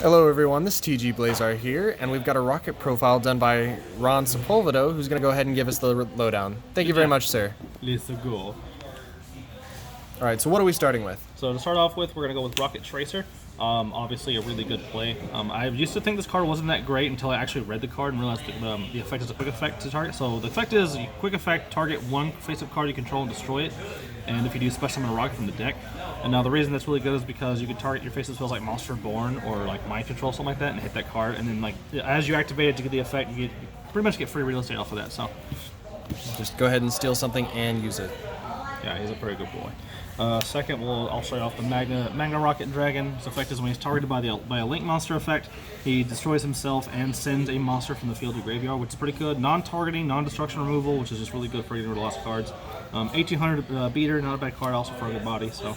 Hello everyone, this is TG Blazar here, and we've got a Rokket profile done by Ron Sepulvedo, who's going to go ahead and give us the lowdown. Thank you very much, sir. Let's go. Alright, so what are we starting with? So to start off with, we're going to go with Rokket Tracer. Obviously a really good play. I used to think this card wasn't that great until I actually read the card and realized that, the effect is a quick effect to target. So the effect is quick effect, target one face-up card you control and destroy it. And if you do special summon a Rokket from the deck. And now the reason that's really good is because you can target your face-up spells like Monster Born or like Mind Control, something like that, and hit that card. And then like as you activate it to get the effect, you pretty much get free real estate off of that. So just go ahead and steal something and use it. Yeah, he's a pretty good boy. Second, I'll show you off the Magna Rokket Dragon. His effect is when he's targeted by a Link monster effect, he destroys himself and sends a monster from the field to graveyard, which is pretty good. Non-targeting, non-destruction removal, which is just really good for getting rid of lost cards. 1800 beater, not a bad card, also for a good body. So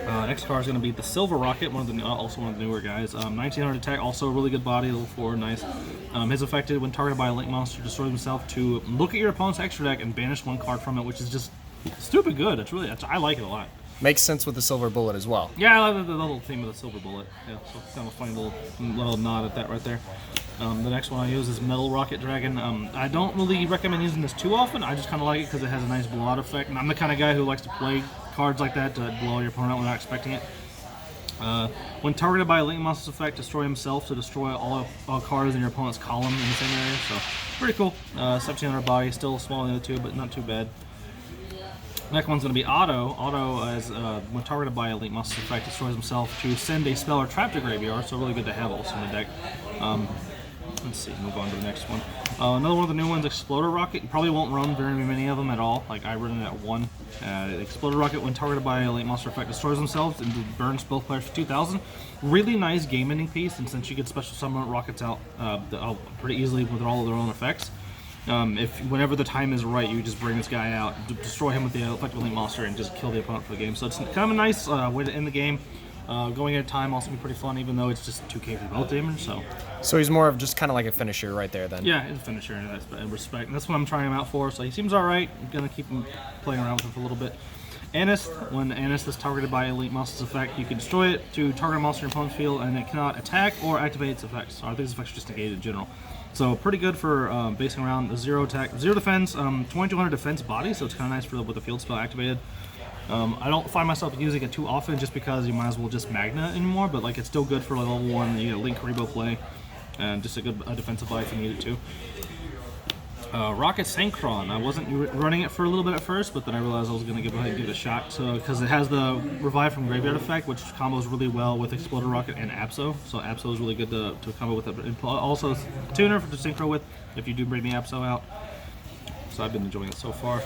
next card is going to be the Silver Rokket, also one of the newer guys. 1900 attack, also a really good body, level 4, nice. His effect is when targeted by a Link monster, destroys himself to look at your opponent's extra deck and banish one card from it, which is just stupid good. I like it a lot. Makes sense with the Silver Bullet as well. Yeah, I like the little theme of the Silver Bullet. Yeah, so it's kind of a funny little nod at that right there. The next one I use is Metal Rokket Dragon. I don't really recommend using this too often. I just kind of like it because it has a nice blowout effect. And I'm the kind of guy who likes to play cards like that to blow your opponent out without expecting it. When targeted by a Link monster's effect, destroy himself to destroy all cards in your opponent's column in the same area. So pretty cool. 1700 body, still smaller than the two, but not too bad. Next one's going to be Auto. Auto, when targeted by a Link monster effect, destroys himself to send a spell or trap to graveyard, so really good to have also in the deck. Let's see, move on to the next one. Another one of the new ones, Exploder Rokket. You probably won't run very many of them at all. Like, I run it at one. Exploder Rokket, when targeted by a Link monster effect, destroys themselves and burns both players for 2,000. Really nice game ending piece, and since you get special summon Rockets out pretty easily with all of their own effects. Whenever the time is right, you just bring this guy out, destroy him with the effective Link monster, and just kill the opponent for the game. So it's kind of a nice way to end the game. Going at a time also be pretty fun, even though it's just 2k for both damage. So he's more of just kind of like a finisher right there then. Yeah, he's a finisher in respect. And that's what I'm trying him out for. So he seems all right. I'm gonna keep him playing around with him for a little bit. Anist, when Anist is targeted by a Link monster's effect, you can destroy it to target a monster in your opponent's field, and it cannot attack or activate its effects. Or I think its effects are just negated in general. So pretty good for basing around the 0 attack, 0 defense, 2200 defense body, so it's kind of nice with the field spell activated. I don't find myself using it too often just because you might as well just Magna anymore, but like it's still good for level 1, you get a Link Karibo play, and just a good defensive body if you need it too. Rokket Synchron. I wasn't running it for a little bit at first, but then I realized I was going to go ahead and give it a shot because it has the Revive from Graveyard effect, which combos really well with Exploder Rokket and Abso. So Abso is really good to combo with it. And also tuner to synchro with if you do bring the Abso out. So I've been enjoying it so far.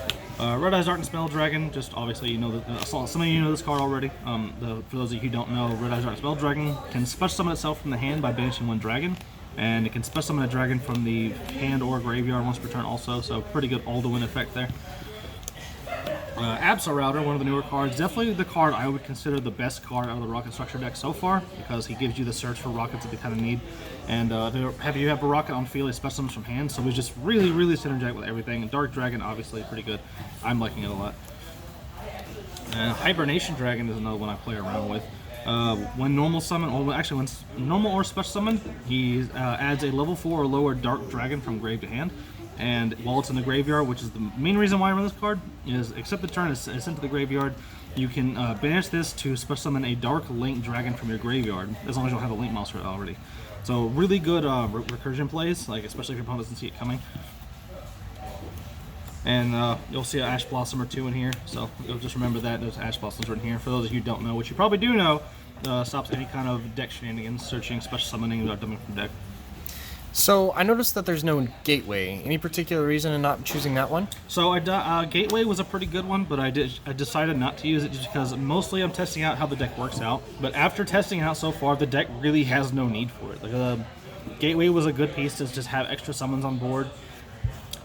Red Eyes Art and Spell Dragon. Just obviously you know some of you know this card already. For those of you who don't know, Red Eyes Art and Spell Dragon can special summon itself from the hand by banishing one dragon. And it can special summon a dragon from the hand or graveyard once per turn also, so pretty good all-to-win effect there. Absa Router, one of the newer cards, definitely the card I would consider the best card out of the Rocket Structure deck so far, because he gives you the search for rockets that they kind of need. And you have a rocket on field, he special summons from hand, so he's just really synergetic with everything. And Dark Dragon, obviously, pretty good. I'm liking it a lot. Hibernation Dragon is another one I play around with. When normal summon, or actually when normal or special summon, he adds a level 4 or lower Dark Dragon from grave to hand. And while it's in the graveyard, which is the main reason why I run this card, is except the turn is sent to the graveyard, you can banish this to special summon a Dark Link Dragon from your graveyard, as long as you don't have a Link monster already. So really good recursion plays, like especially if your opponent doesn't see it coming. And you'll see an Ash Blossom or two in here, so you'll just remember that those Ash Blossoms are in here. For those of you who don't know, which you probably do know, stops any kind of deck shenanigans, searching, special summoning, or dumping from deck. So I noticed that there's no Gateway. Any particular reason in not choosing that one? So Gateway was a pretty good one, but I decided not to use it just because mostly I'm testing out how the deck works out. But after testing it out so far, the deck really has no need for it. Like Gateway was a good piece to just have extra summons on board.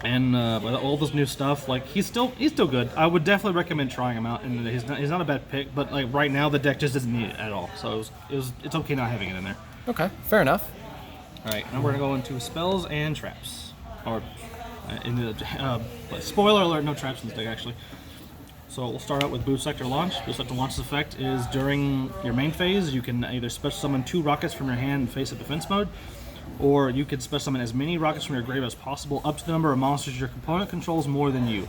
And with all this new stuff, like he's still good. I would definitely recommend trying him out, and he's not a bad pick. But like right now, the deck just doesn't need it at all. So it's okay not having it in there. Okay, fair enough. All right, now we're gonna go into spells and traps. Or spoiler alert, no traps in this deck actually. So we'll start out with Boost Sector Launch. Boost Sector Launch's effect is during your main phase, you can either special summon 2 rockets from your hand in face-up defense mode, or you can special summon as many rockets from your grave as possible up to the number of monsters your opponent controls more than you.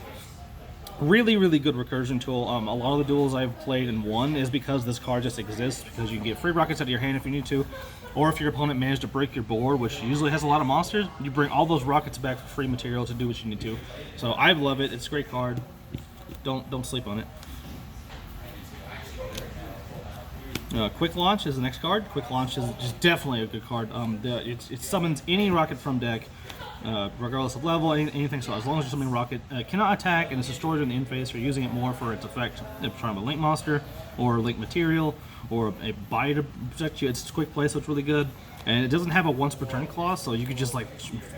Really, really good recursion tool. A lot of the duels I've played and won is because this card just exists, because you can get free rockets out of your hand if you need to, or if your opponent managed to break your board, which usually has a lot of monsters, you bring all those rockets back for free material to do what you need to. So I love it. It's a great card. Don't sleep on it. Quick Launch is the next card. Quick Launch is just definitely a good card. It summons any rocket from deck, regardless of level, anything. So as long as you're summoning rocket, cannot attack and is destroyed in the end phase. You're using it more for its effect if you're trying to link monster or link material or a buy to protect you. It's quick play, so it's really good. And it doesn't have a once per turn clause, so you could just like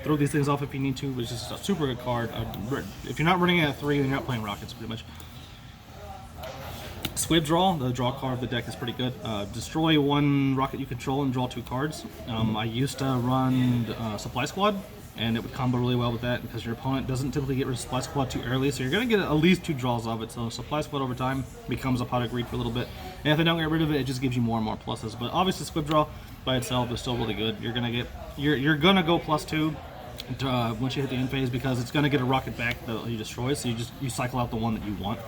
throw these things off if you need to, which is a super good card. If you're not running it at 3, then you're not playing rockets pretty much. Squib Draw, the draw card of the deck, is pretty good. Destroy 1 rocket you control and draw 2 cards. I used to run Supply Squad, and it would combo really well with that because your opponent doesn't typically get rid of Supply Squad too early, so you're going to get at least 2 draws of it. So Supply Squad over time becomes a pot of greed for a little bit. And if they don't get rid of it, it just gives you more and more pluses. But obviously Squib Draw by itself is still really good. You're gonna go +2 once you hit the end phase because it's gonna get a rocket back that you destroy. So you cycle out the one that you want.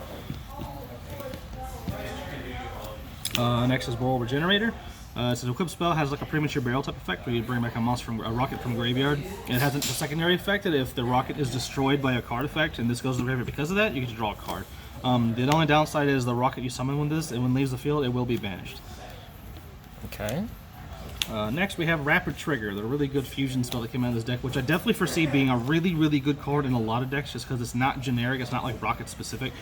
Next is Boral Regenerator. It's an equipped spell, has like a premature burial type effect where you bring back a rocket from graveyard. It has a secondary effect that if the rocket is destroyed by a card effect and this goes to the graveyard because of that, you get to draw a card. The only downside is the rocket you summon when when it leaves the field, it will be banished. Okay. Next we have Rapid Trigger, the really good fusion spell that came out of this deck, which I definitely foresee being a really, really good card in a lot of decks just because it's not generic, it's not like rocket specific.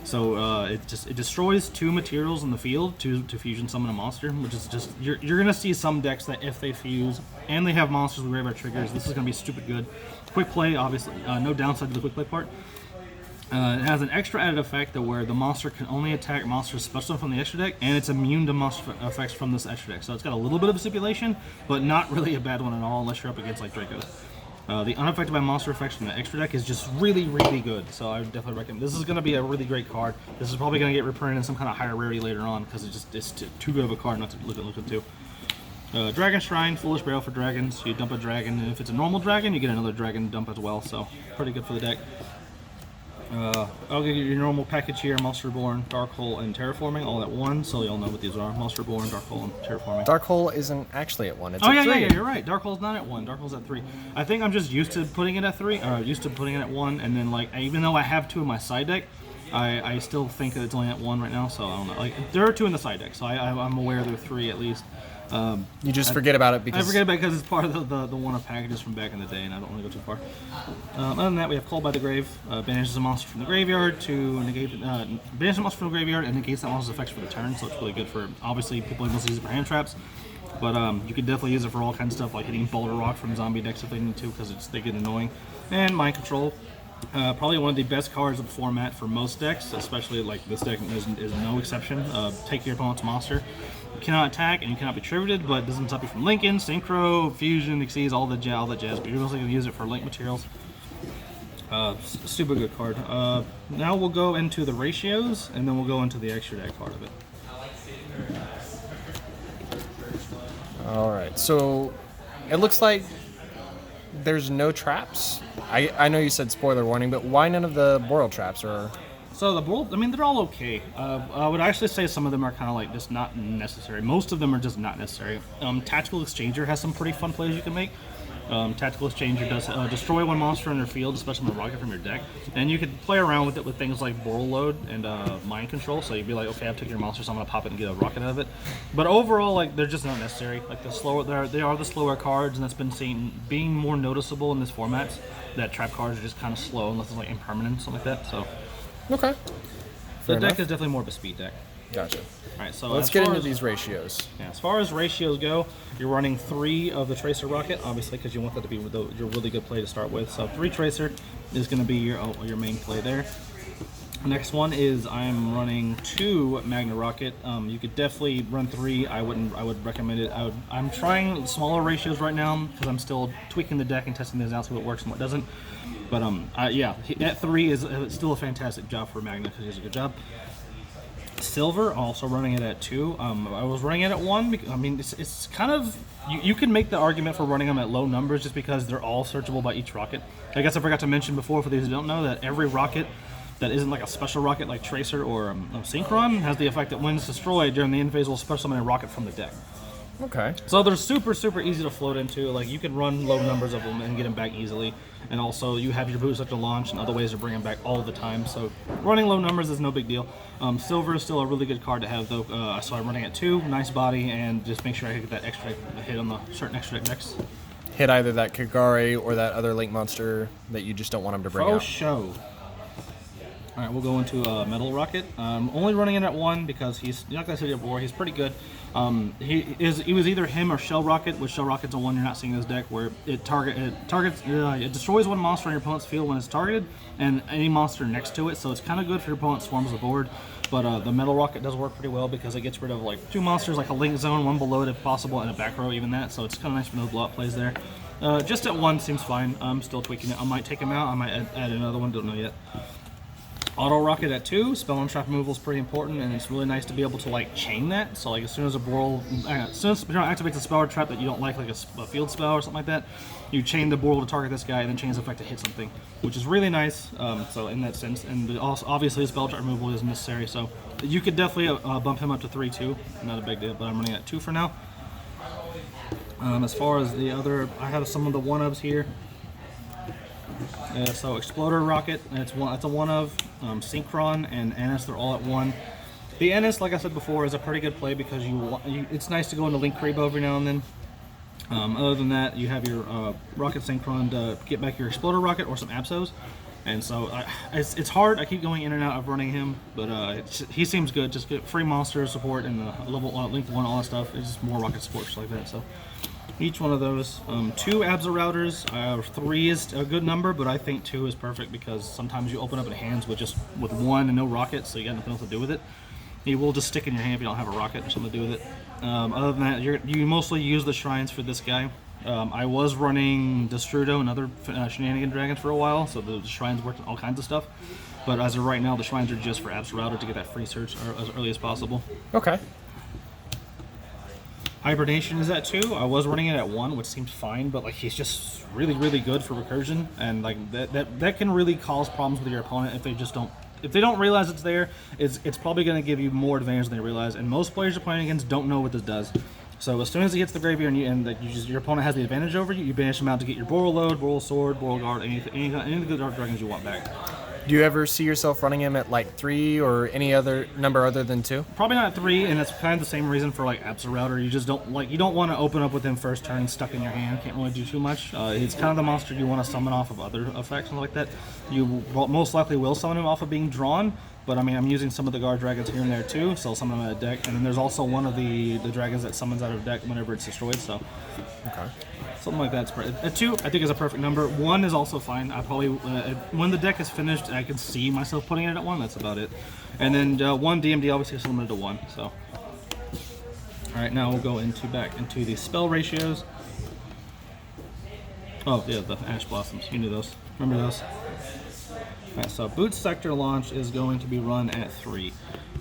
So it destroys 2 materials in the field to fusion summon a monster, which is just, you're gonna see some decks that if they fuse and they have monsters with graveyard triggers, this is gonna be stupid good. Quick play, obviously, no downside to the quick play part. It has an extra added effect that where the monster can only attack monsters special from the extra deck, and it's immune to monster effects from this extra deck. So it's got a little bit of a stipulation, but not really a bad one at all unless you're up against like Dracos. The unaffected by monster effects from the extra deck is just really, really good. So I would definitely recommend. This is going to be a really great card. This is probably going to get reprinted in some kind of higher rarity later on because it's too good of a card not to look into. Dragon Shrine, Foolish Burial for dragons. You dump a dragon, and if it's a normal dragon, you get another dragon dump as well. So pretty good for the deck. I'll give you your normal package here: Monster Reborn, Dark Hole, and Terraforming, all at 1. So you'll know what these are: Monster Reborn, Dark Hole, and Terraforming. Dark Hole isn't actually at 1. It's at 3. Yeah, you're right. Dark Hole's not at 1. Dark Hole's at 3. I think I'm just used to putting it at 3, or used to putting it at 1, and then like even though I have 2 in my side deck, I still think that it's only at 1 right now. So I don't know. Like there are 2 in the side deck, so I'm aware there are 3 at least. You just forget about it because... I forget about it because it's part of the one-of packages from back in the day, and I don't want to go too far. Other than that, we have Called by the Grave. Banishes a monster from the graveyard to negate... banishes a monster from the graveyard and negates that monster's effects for the turn, so it's really good for... Obviously, people mostly use it for hand traps, but you can definitely use it for all kinds of stuff, like hitting Boulder Rock from zombie decks if they need to, because they get annoying. And Mind Control. Probably one of the best cards of the format for most decks, especially like this deck is no exception. Take your opponent's monster. You cannot attack and you cannot be tributed, but it doesn't stop you from linking, synchro, fusion, exceeds, all that jazz. But you're also going to use it for link materials. Super good card. Now we'll go into the ratios, and then we'll go into the extra deck part of it. All right, so it looks like there's no traps. I know you said spoiler warning, but why none of the Boral traps? Or so the Boral, I mean, they're all okay. I would actually say some of them are kind of like just not necessary. Most of them are just not necessary. Tactical Exchanger has some pretty fun plays you can make. Tactical Exchanger does destroy 1 monster in their field, especially from a rocket from your deck, and you could play around with it with things like Boral Load and Mind Control. So you'd be like, okay, I've taken your monster, so I'm gonna pop it and get a rocket out of it. But overall, like they're just not necessary. Like they are the slower cards, and that's been seen being more noticeable in this format. That trap cards are just kind of slow unless it's like impermanent, something like that. So okay, the deck is definitely more of a speed deck. Gotcha. All right, so let's get into these ratios. Yeah, as far as ratios go, you're running 3 of the Tracer Rocket, obviously, because you want that to be your really good play to start with. So 3 Tracer is going to be your main play there. Next one is I'm running 2 Magna Rocket. You could definitely run 3. I would recommend it. I'm trying smaller ratios right now because I'm still tweaking the deck and testing things out, see what works and what doesn't. But yeah, at 3 is still a fantastic job for Magna because he does a good job. Silver, also running it at 2. I was running it at 1. I mean, it's kind of you can make the argument for running them at low numbers just because they're all searchable by each rocket. I guess I forgot to mention before for these who don't know that every rocket that isn't like a special rocket like Tracer or Synchron has the effect that when it's destroyed during the end phase will special summon a rocket from the deck. Okay. So they're super easy to float into. Like you can run low numbers of them and get them back easily. And also you have your boost up to launch and other ways to bring them back all the time. So running low numbers is no big deal. Silver is still a really good card to have though. So I'm running at 2, nice body, and just make sure I get that extra hit on the certain extra decks. Hit either that Kagari or that other Link monster that you just don't want him to bring out. Show. All right, we'll go into Metal Rocket. Only running it at 1 because he's like I said before, he's pretty good. He was either him or Shell Rocket, which Shell Rocket's a one you're not seeing in this deck, where it destroys one monster on your opponent's field when it's targeted, and any monster next to it. So it's kind of good for your opponent swarms the board. But the Metal Rocket does work pretty well because it gets rid of like 2 monsters, like a Link Zone, one below it if possible, and a back row, even that. So it's kind of nice for those blowout plays there. Just at 1 seems fine. I'm still tweaking it. I might take him out. I might add another one. Don't know yet. Auto Rocket at 2, spell and trap removal is pretty important, and it's really nice to be able to like chain that. So like as soon as a Boral, as soon as activates a spell or trap that you don't like a field spell or something like that, you chain the Boral to target this guy, and then chains the effect to hit something, which is really nice. So in that sense, and also obviously spell trap removal is necessary. So you could definitely bump him up to 3 too. Not a big deal, but I'm running at 2 for now. As far as the other, I have some of the 1-ofs here. So Exploder Rocket, that's a 1-of. Synchron and Ennis, they're all at 1. The Ennis, like I said before, is a pretty good play because it's nice to go into Link Creebo every now and then. Other than that, you have your Rocket Synchron to get back your Exploder Rocket or some Absos. And so it's hard. I keep going in and out of running him, but he seems good. Just get free monster support and level Link 1, all that stuff. It's just more Rocket support, just like that. So each one of those. 2 Absa routers. 3 is a good number, but I think 2 is perfect because sometimes you open up in hands with 1 and no rocket, so you got nothing else to do with it. He will just stick in your hand if you don't have a rocket or something to do with it. Other than that, you mostly use the shrines for this guy. I was running Destrudo and other shenanigan dragons for a while, so the shrines worked on all kinds of stuff. But as of right now, the shrines are just for Absa router to get that free search as early as possible. Okay. Hibernation is at 2. I was running it at 1, which seems fine, but like he's just really good for recursion, and like that can really cause problems with your opponent if they don't realize it's there. It's probably going to give you more advantage than they realize, and most players you're playing against don't know what this does. So as soon as he hits the graveyard your opponent has the advantage over you, you banish him out to get your Boral Load, Boral Sword, Boral Guard, any of the Dark Dragons you want back. Do you ever see yourself running him at like 3 or any other number other than 2? Probably not at 3, and that's kind of the same reason for like Absa Router. You just don't want to open up with him first turn stuck in your hand. Can't really do too much. It's kind of the monster you want to summon off of other effects and like that. You most likely will summon him off of being drawn, but I mean I'm using some of the guard dragons here and there too, so I'll summon them out of deck. And then there's also one of the dragons that summons out of deck whenever it's destroyed. So. Okay. Something like that. At 2, I think is a perfect number. 1 is also fine. I probably when the deck is finished, I can see myself putting it at 1. That's about it. And then 1 DMD obviously is limited to 1. So, all right, now we'll go back into the spell ratios. Oh yeah, the Ash Blossoms. You knew those. Remember those? All right, so Boot Sector launch is going to be run at 3.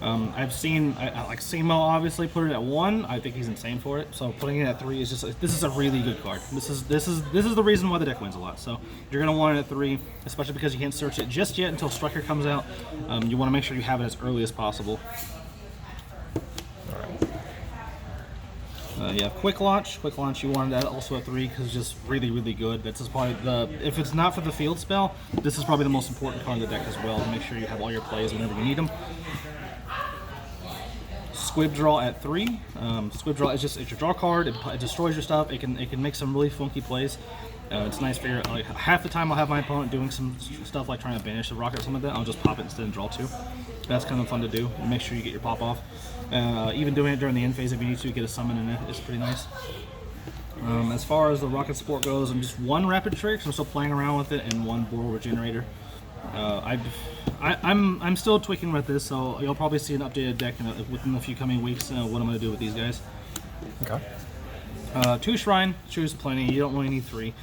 I've seen, like Simo obviously put it at 1. I think he's insane for it. So putting it at 3 is this is a really good card. This is the reason why the deck wins a lot. So you're gonna want it at 3, especially because you can't search it just yet until Striker comes out. You want to make sure you have it as early as possible. Yeah, Quick Launch you wanted that also at 3 because it's just really good. That's just probably if it's not for the field spell, this is probably the most important card in the deck as well to make sure you have all your plays whenever you need them. Squib Draw at 3. Squib Draw is it's your draw card. It destroys your stuff. It can make some really funky plays. It's nice for your half the time I'll have my opponent doing some stuff like trying to banish a rocket or something like that. I'll just pop it instead and draw 2. That's kind of fun to do. Make sure you get your pop off. Even doing it during the end phase if you need to get a summon in it is pretty nice. As far as the rocket support goes, I'm just 1 rapid trick, so I'm still playing around with it, and 1 Boral Regenerator. I'm still tweaking with this, so you'll probably see an updated deck within a few coming weeks. What I'm going to do with these guys. Okay. 2 Shrine, choose plenty. You don't really need 3.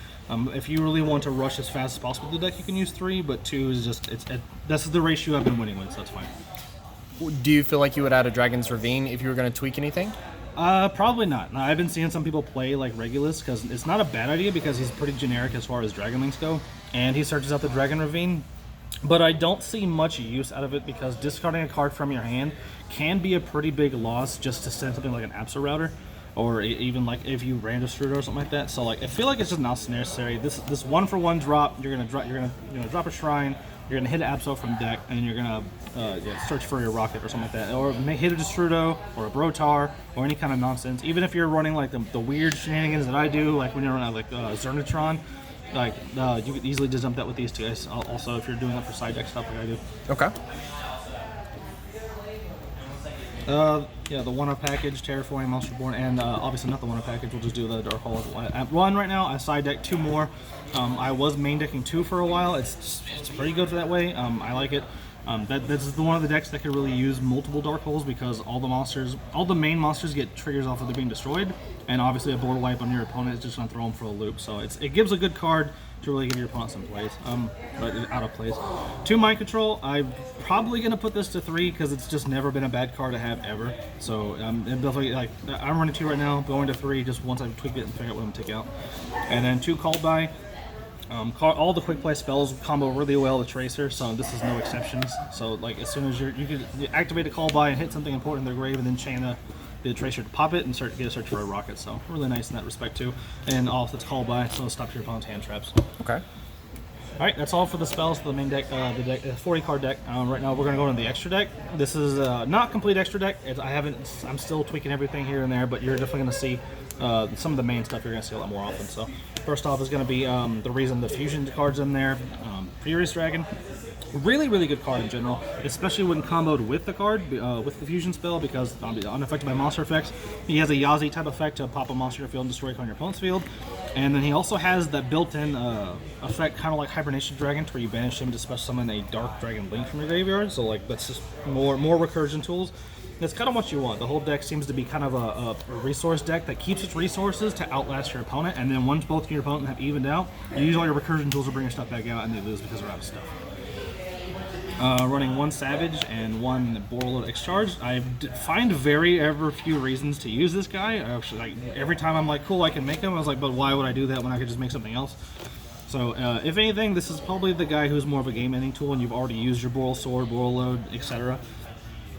If you really want to rush as fast as possible to the deck, you can use 3, but 2 is just, this is the ratio I've been winning with, so that's fine. Do you feel like you would add a Dragon's Ravine if you were going to tweak anything? Probably not. Now, I've been seeing some people play like Regulus, because it's not a bad idea because he's pretty generic as far as Dragon Links go, and he searches out the Dragon Ravine. But I don't see much use out of it because discarding a card from your hand can be a pretty big loss just to send something like an Absa Router, or even like if you ran Destroyer or something like that. So like I feel like it's just not necessary. This 1-for-1 drop, you're gonna drop a Shrine, you're gonna hit an Abso from deck, and you're gonna search for your Rokket or something like that, or hit a Destrudo or a Brotar or any kind of nonsense. Even if you're running like the weird shenanigans that I do, like when you're running like Zernatron. Like, you could easily just dump that with these two guys. Also, if you're doing that for side deck stuff like I do. Okay. Yeah, the 1-up package, Terraforming, Monster Born, and obviously not the 1-up package. We'll just do the Dark Hole at 1 right now. I side deck 2 more. I was main decking 2 for a while. It's pretty good for that way. I like it. This is one of the decks that could really use multiple Dark Holes because all the main monsters get triggers off of them being destroyed, and obviously a board wipe on your opponent is just going to throw them for a loop. So it gives a good card to really give your opponent some plays, but out of plays. 2 Mind Control. I'm probably going to put this to 3 because it's just never been a bad card to have ever. So definitely, like, I'm running 2 right now, going to 3 just once I tweak it and figure out what I'm going to take out. And then 2 Call By. All the quick play spells combo really well with Tracer, so this is no exceptions. So like as soon as you could activate a Call By and hit something important in their grave, and then chain the Tracer to pop it and get a search for a Rokket. So really nice in that respect too. And also it's Call By, so it stops your opponent's hand traps. Okay. All right, that's all for the spells for the main deck, the deck, 40 card deck. Right now we're gonna go into the extra deck. This is not complete extra deck. I'm still tweaking everything here and there, but you're definitely gonna see some of the main stuff you're gonna see a lot more often. So first off is gonna be the reason the fusion card's in there. Furious Dragon, really good card in general, especially when comboed with the card, with the fusion spell, because unaffected by monster effects. He has a Yazi type effect to pop a monster in your field and destroy it on your opponent's field. And then he also has that built-in effect, kind of like Hibernation Dragon, where you banish him to special summon a Dark Dragon Link from your graveyard. So like that's just more recursion tools. That's kind of what you want. The whole deck seems to be kind of a resource deck that keeps its resources to outlast your opponent, and then once both your opponent have evened out, you use all your recursion tools to bring your stuff back out, and they lose because they're out of stuff. Running 1 Savage and 1 Borreload X-Charge. I find ever few reasons to use this guy. Actually, like, every time I'm like, cool, I can make him, I was like, but why would I do that when I could just make something else? So, if anything, this is probably the guy who's more of a game-ending tool, and you've already used your Boral Sword, Borreload, etc.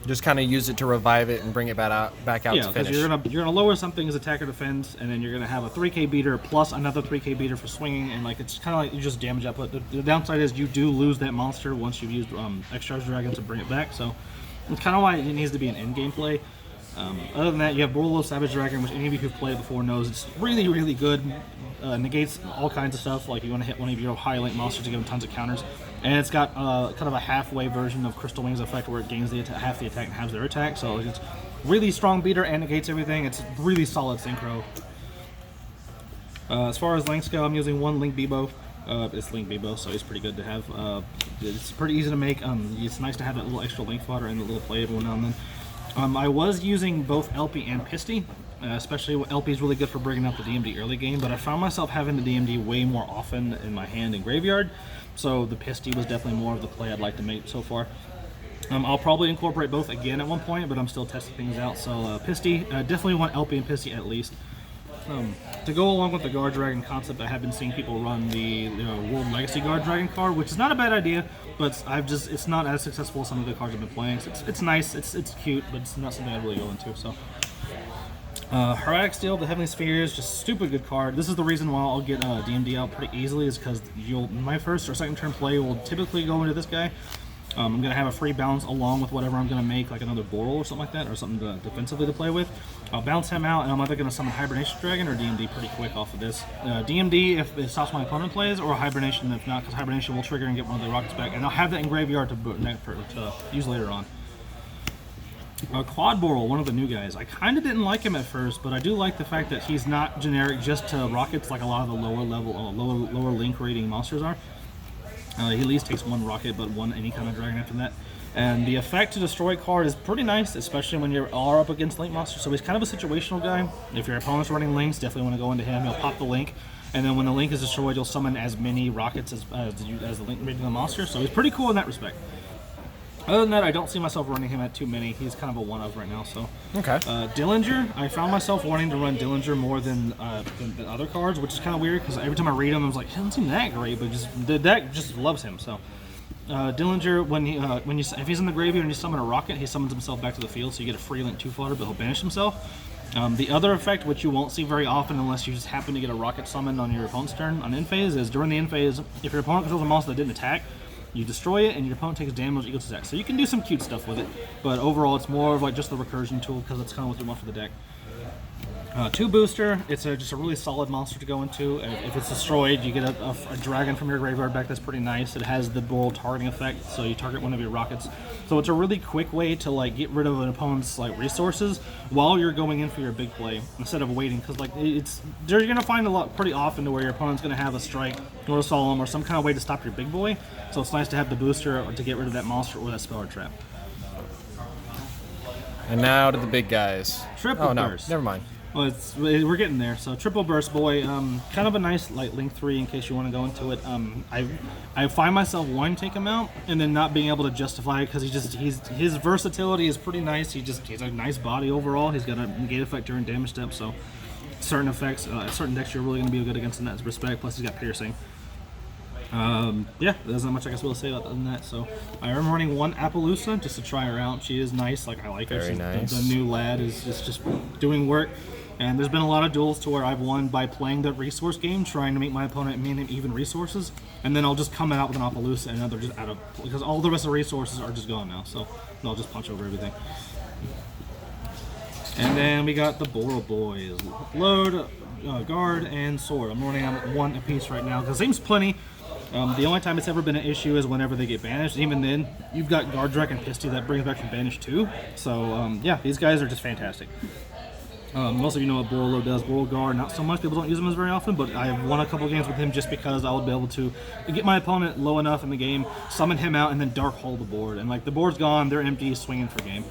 Just kind of use it to revive it and bring it back out to finish. Yeah, because you're gonna lower something as attack or defense, and then you're gonna have a 3k beater plus another 3k beater for swinging, and like it's kind of like you just damage output. The downside is you do lose that monster once you've used X-Charge Dragon to bring it back, so it's kind of why it needs to be an in-game play. Other than that, you have Borreload Savage Dragon, which any of you who've played it before knows it's really good. Negates all kinds of stuff, like you want to hit one of your high link monsters to give them tons of counters. And it's got kind of a halfway version of Crystal Wings effect where it gains half the attack and halves their attack. So it's really strong beater and negates everything. It's really solid synchro. As far as links go, I'm using 1 Link Bebo. It's Link Bebo, so he's pretty good to have. It's pretty easy to make. It's nice to have that little extra link fodder and the little play every now and then. I was using both LP and Pisty, especially LP is really good for bringing up the DMD early game, but I found myself having the DMD way more often in my hand and graveyard, so the Pisty was definitely more of the play I'd like to make so far. I'll probably incorporate both again at one point, but I'm still testing things out, so Pisty, definitely want LP and Pisty at least. To go along with the Guard Dragon concept, I have been seeing people run the World Legacy Guard Dragon card, which is not a bad idea, but it's not as successful as some of the cards I've been playing. So it's nice, it's cute, but it's not something I really go into. So, Heretic Steel, the Heavenly Spheres, just stupid good card. This is the reason why I'll get DMD out pretty easily, is because my first or second turn play will typically go into this guy. I'm going to have a free bounce along with whatever I'm going to make, like another Boral or something like that, or something defensively to play with. I'll bounce him out, and I'm either going to summon Hibernation Dragon or DMD pretty quick off of this. DMD if it stops my opponent plays, or Hibernation if not, because Hibernation will trigger and get one of the Rockets back, and I'll have that in graveyard to use later on. Quad Boral, one of the new guys. I kind of didn't like him at first, but I do like the fact that he's not generic just to Rockets like a lot of the lower link rating monsters are. He at least takes 1 Rokket, but 1 any kind of dragon after that. And the effect to destroy card is pretty nice, especially when you are up against Link monsters. So he's kind of a situational guy. If your opponent's running Links, definitely want to go into him. He'll pop the Link, and then when the Link is destroyed, you'll summon as many Rockets as the Link rating the monster. So he's pretty cool in that respect. Other than that, I don't see myself running him at too many. He's kind of a one-of right now. So Okay. Dillinger, I found myself wanting to run Dillinger more than other cards, which is kind of weird because every time I read him, I was like, he doesn't seem that great, but just the deck just loves him. So Dillinger, if he's in the graveyard and you summon a Rocket, he summons himself back to the field, so you get a free Link 2-fodder, but he'll banish himself. The other effect, which you won't see very often unless you just happen to get a Rocket summoned on your opponent's turn on end phase, is during the end phase, if your opponent controls a monster that didn't attack, you destroy it and your opponent takes damage equal to attack. So you can do some cute stuff with it, but overall it's more of like just the recursion tool because it's kind of what you want for the deck. 2 booster, it's just a really solid monster to go into. If it's destroyed, you get a dragon from your graveyard back. That's pretty nice. It has the Boral targeting effect, so you target one of your Rockets. So it's a really quick way to like get rid of an opponent's like resources while you're going in for your big play instead of waiting. Because like you're gonna find a lot pretty often to where your opponent's gonna have a strike or a solemn or some kind of way to stop your big boy. So it's nice to have the booster to get rid of that monster or that spell or trap. And now to the big guys. Triple no, burst. never mind. Well, we're getting there. So triple burst boy, kind of a nice like Link 3 in case you want to go into it. I find myself wanting to take him out and then not being able to justify it because his versatility is pretty nice. He's a nice body overall. He's got a negate effect during damage step, so certain effects, certain decks you're really going to be good against in that respect. Plus he's got piercing. Yeah, there's not much I can really say about other than that. So I am running 1 Appaloosa just to try her out. She is nice, like I like her. Very nice. The new lad is just doing work. And there's been a lot of duels to where I've won by playing the resource game, trying to make my opponent mean even resources, and then I'll just come out with an Appaloosa and they're just out of, because all the rest of the resources are just gone now. So I'll just punch over everything. And then we got the Boral boys, load, guard, and sword. I'm running out 1 apiece right now because seems plenty. The only time it's ever been an issue is whenever they get banished. Even then, you've got Guard Drac and Pisty that brings back from banish too. So yeah, these guys are just fantastic. Most of you know what Boral does. Boral Guard, not so much. People don't use him as very often, but I have won a couple games with him just because I would be able to get my opponent low enough in the game, summon him out, and then dark hole the board. And like the board's gone, they're empty, swinging for game.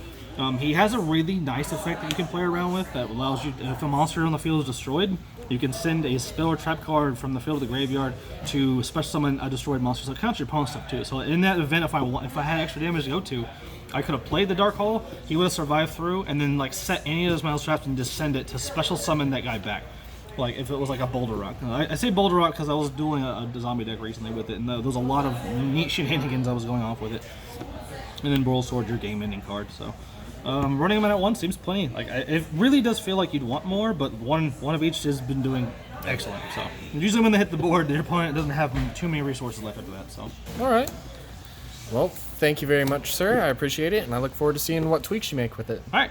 He has a really nice effect that you can play around with that allows you, if a monster on the field is destroyed, you can send a spell or trap card from the field to the graveyard to special summon a destroyed monster. So it counts your opponent's stuff too. So in that event, if I had extra damage to go to, I could have played the Dark Hole, he would have survived through, and then like set any of those mouse traps and just send it to special summon that guy back. Like if it was like a Boulder Rock. I say Boulder Rock because I was doing a zombie deck recently with it, and there was a lot of neat shenanigans I was going off with it. And then Boral Sword, your game-ending card. So running them at 1 seems plenty. Like it really does feel like you'd want more, but one of each has been doing excellent. So usually when they hit the board, their opponent doesn't have too many resources left after that. So All right. Well, thank you very much, sir. I appreciate it, and I look forward to seeing what tweaks you make with it. all right.